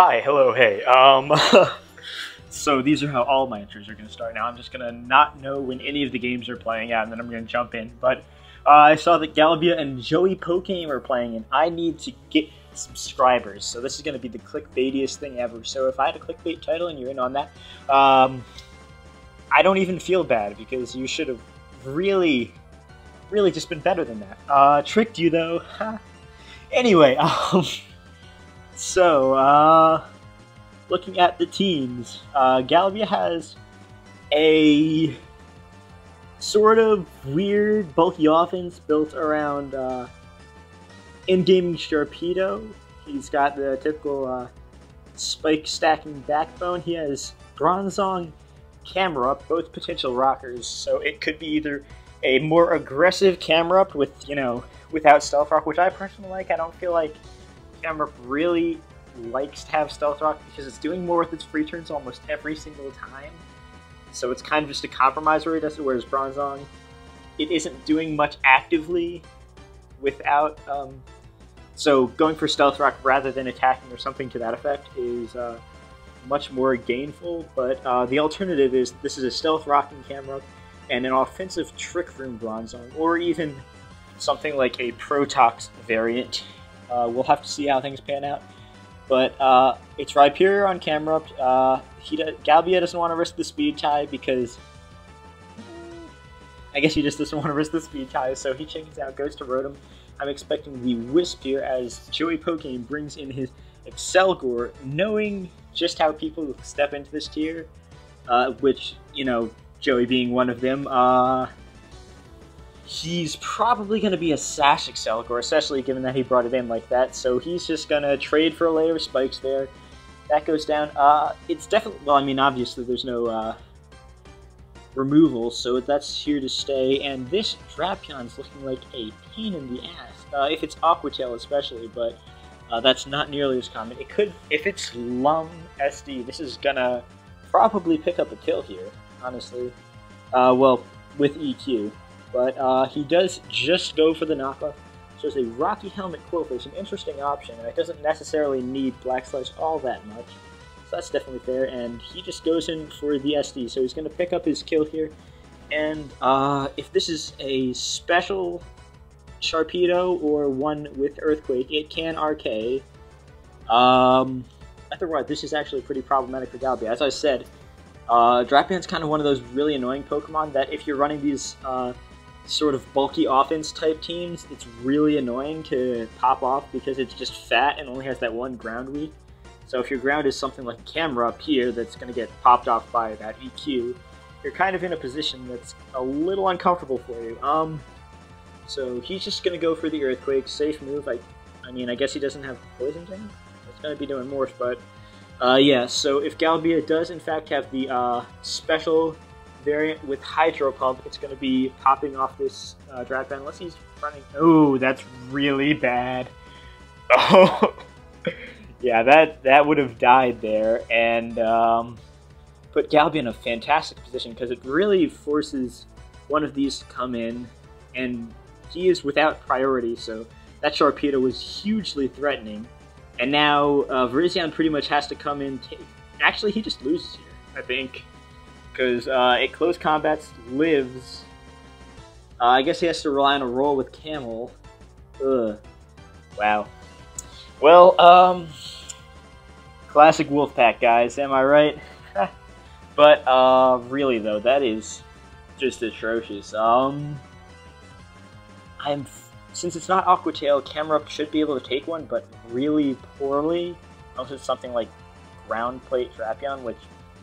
Hi, hello, hey. So these are how all my intros are going to start. Now I'm just going to not know when any of the games are playing out, and then I'm going to jump in. But I saw that Galabia and Joey Pokeaimmd are playing, and I need to get subscribers. So this is going to be the clickbaitiest thing ever. So if I had a clickbait title and you're in on that, I don't even feel bad, because you should have really just been better than that. Tricked you, though. Anyway, looking at the teams, Galabia has a sort of weird, bulky offense built around in-gaming Sharpedo. He's got the typical spike stacking backbone. He has Bronzong, Camera Up, both potential rockers, so it could be either a more aggressive Camera Up with, without Stealth Rock, which I personally like. I don't feel like Camera Up really likes to have Stealth Rock because it's doing more with its free turns almost every single time. So it's kind of just a compromise where he does it, whereas Bronzong, it isn't doing much actively without... so going for Stealth Rock rather than attacking or something to that effect is much more gainful, but the alternative is this is a Stealth Rocking Camera and an offensive Trick Room Bronzong, or even something like a Protox variant. We'll have to see how things pan out. But it's Rhyperior on Camera Up. Galabia doesn't want to risk the speed tie because... I guess he just doesn't want to risk the speed tie, so he changes out, goes to Rotom. I'm expecting the Wisp here as Joey Pokeaimmd brings in his Excelgor, knowing just how people step into this tier, which, Joey being one of them, he's probably going to be a Sash Excelgor, especially given that he brought it in like that, so he's just going to trade for a layer of spikes there. That goes down. It's definitely, well, I mean, obviously there's no removal, so that's here to stay, and this Drapion's looking like a pain in the ass, if it's Aqua Tail especially, but that's not nearly as common. It could, if it's Lum SD, this is going to probably pick up a kill here, honestly. Well, with EQ. But he does just go for the knockoff. So it's a Rocky Helmet Quillfish, an interesting option, and it doesn't necessarily need Black Slice all that much. So that's definitely fair, and he just goes in for the SD, so he's going to pick up his kill here. And if this is a special Sharpedo or one with Earthquake, it can RK. Otherwise, this is actually pretty problematic for Galabia. As I said, Drapion's kind of one of those really annoying Pokemon that if you're running these sort of bulky offense type teams, it's really annoying to pop off because it's just fat and only has that one ground weak. So if your ground is something like Camera Up here that's going to get popped off by that EQ, you're kind of in a position that's a little uncomfortable for you. So he's just going to go for the Earthquake, safe move. I mean, I guess he doesn't have Poison Jam? It's going to be doing Morph, but yeah, so if Galabia does in fact have the special variant with Hydro Pump, it's going to be popping off this Drapion unless he's running... Oh, that's really bad. Oh, yeah, that would have died there, and put Galabia in a fantastic position because it really forces one of these to come in, and he is without priority, so that Sharpedo was hugely threatening. And now Virizion pretty much has to come in. Actually, he just loses here, I think, because it close combats lives. I guess he has to rely on a roll with Camel. Ugh. Wow. Well, classic Wolfpack, guys. Am I right? But really though, that is just atrocious. Since it's not Aqua Tail, Camera Up should be able to take one, but really poorly. Unless it's something like Ground Plate Drapion, which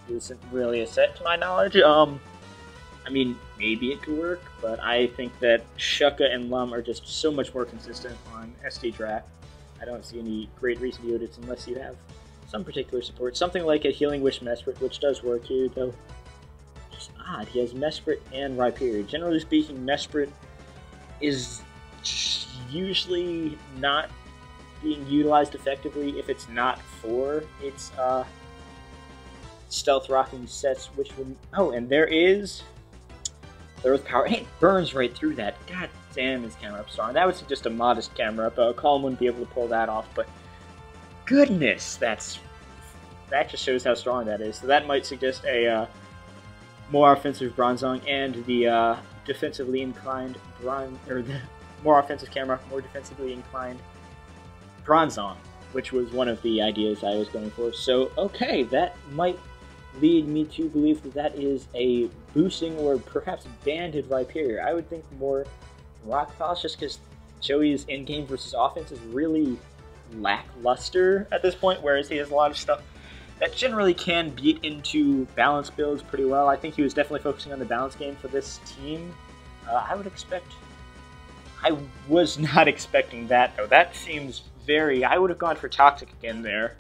isn't really a set to my knowledge. I mean, maybe it could work, but I think that Shucka and Lum are just so much more consistent on SD Drap. I don't see any great reason to use it unless you have some particular support. Something like a Healing Wish Mesprit, which does work here, though. It's odd, he has Mesprit and Rhyperior. Generally speaking, Mesprit is usually not being utilized effectively if it's not for its Stealth Rocking sets, which would... Oh, and there is the Earth Power. Hey, it burns right through that. God damn, his Camera Up strong. That was just a modest Camera Up. Colin wouldn't be able to pull that off, but goodness, that's that just shows how strong that is. So that might suggest a more offensive Bronzong and the defensively inclined the more offensive camera, more defensively inclined Bronzong, which was one of the ideas I was going for. So okay, that might lead me to believe that that is a boosting or perhaps banded Rhyperior. I would think more Rock Polish, just because Joey's in-game versus offense is really lackluster at this point, whereas he has a lot of stuff that generally can beat into balance builds pretty well. I think he was definitely focusing on the balance game for this team. I was not expecting that, though. That seems very... I would have gone for Toxic again there.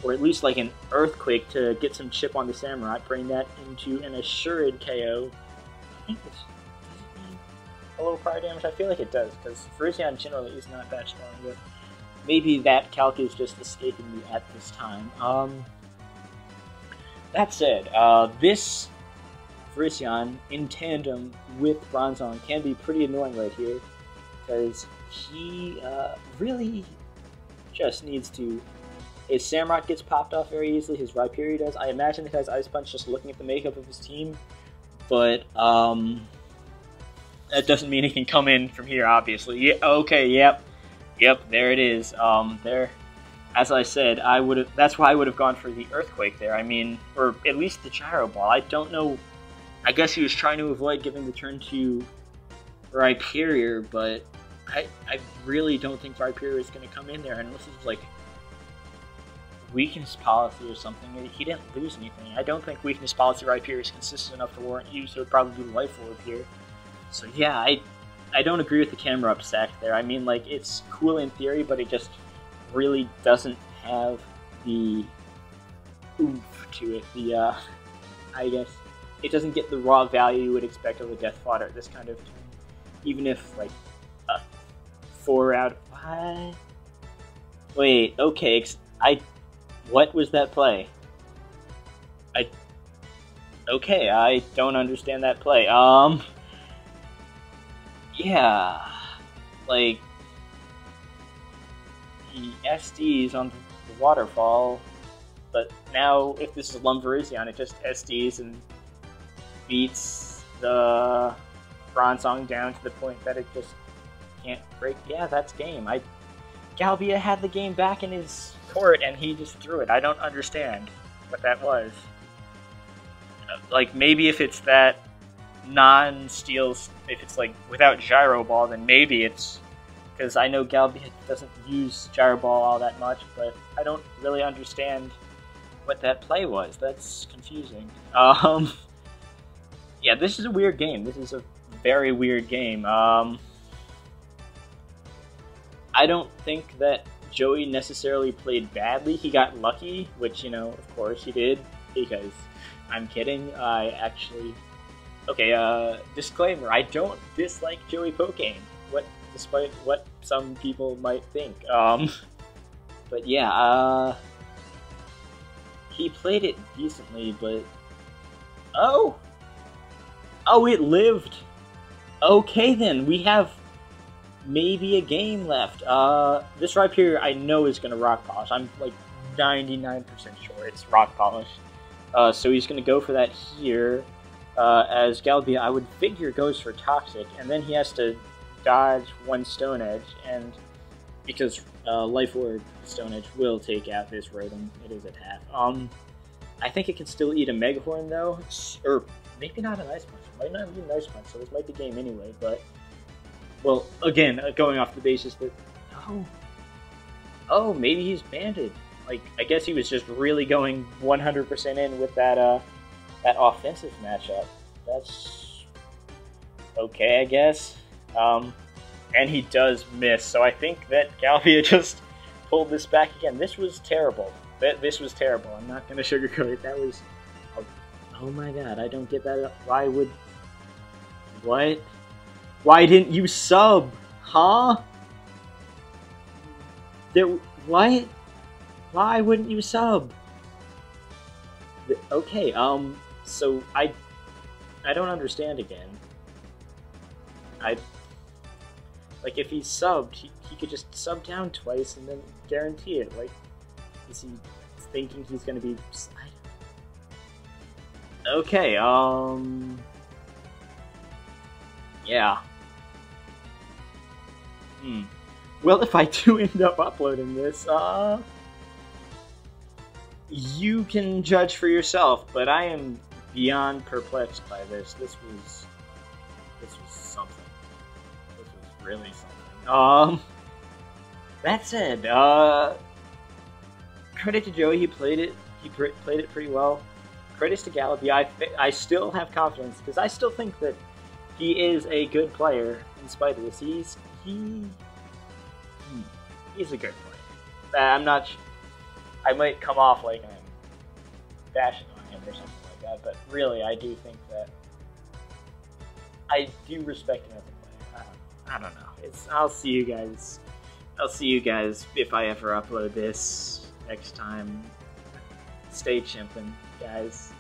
Or at least like an Earthquake to get some chip on the Samurai, bring that into an assured KO. I think it's... Does it mean a little prior damage? I feel like it does, because Virizion generally is not that strong, but maybe that calc is just escaping me at this time. That said, this Virizion in tandem with Bronzong can be pretty annoying right here, because he really just needs to... His Samurott gets popped off very easily, his Rhyperior does. I imagine it has Ice Punch just looking at the makeup of his team, but that doesn't mean he can come in from here, obviously. Yeah, okay, yep, there it is. There, as I said, that's why I would have gone for the Earthquake there. I mean, or at least the Gyro Ball. I don't know. I guess he was trying to avoid giving the turn to Rhyperior, but I really don't think Rhyperior is going to come in there unless it's like weakness policy or something. He didn't lose anything. I don't think weakness policy Rhyperior is consistent enough to warrant use. So it would probably be Life Orb here. So yeah, I don't agree with the camera up stack there. I mean, like, it's cool in theory, but it just really doesn't have the oomph to it. The I guess it doesn't get the raw value you would expect of a Death Fodder at this kind of turn. Even if like a 4 out of 5. Wait, okay, what was that play? Okay, I don't understand that play. Yeah, like, the SDs on the waterfall, but now if this is Virizion, it just SDs and beats the Bronzong down to the point that it just can't break. Yeah, that's game. Galbia had the game back in his court and he just threw it. I don't understand what that was. Like, maybe if it's that non-steals, if it's like without Gyro Ball, then maybe it's because I know Galbia doesn't use Gyro Ball all that much, but I don't really understand what that play was. That's confusing. Yeah, this is a weird game. This is a very weird game. I don't think that Joey necessarily played badly. He got lucky, which, you know, of course he did, because I'm kidding. I actually... Okay, disclaimer, I don't dislike Joey Pokeaimmd, despite what some people might think. But yeah, he played it decently, but... Oh! Oh, it lived! Okay then, we have maybe a game left. This Rhyperior I know is gonna Rock Polish. I'm like 99% sure it's Rock Polish. So he's gonna go for that here. As Galbia, I would figure, goes for Toxic, and then he has to dodge one Stone Edge, and because Life Orb Stone Edge will take out this Rotom, it is at half. I think it can still eat a Megahorn though, or maybe not an Ice Punch. It might not be an Ice Punch, so this might be game anyway, but... Well, again, going off the basis that... Oh, maybe he's banded. Like, I guess he was just really going 100% in with that offensive matchup. That's okay, I guess. And he does miss, so I think that Galbia just pulled this back again. This was terrible. This was terrible. I'm not going to sugarcoat it. That was... Oh my god, I don't get that. Why would... What? Why didn't you sub? Huh? What? Why wouldn't you sub? Okay, so I don't understand again. Like, if he subbed, he could just sub down twice and then guarantee it. Like, is he thinking he's gonna be. Okay. Yeah. Well, if I do end up uploading this, you can judge for yourself. But I am beyond perplexed by this. This was something. This was really something. That said, credit to Joey. He played it. He played it pretty well. Credits to Gallopy. I still have confidence because I still think that he is a good player in spite of this. He's a good player. I'm not. I might come off like I'm bashing on him or something like that, but really, I do think that I do respect him as a player. I don't know. I'll see you guys. I'll see you guys if I ever upload this next time. Stay chimping, guys.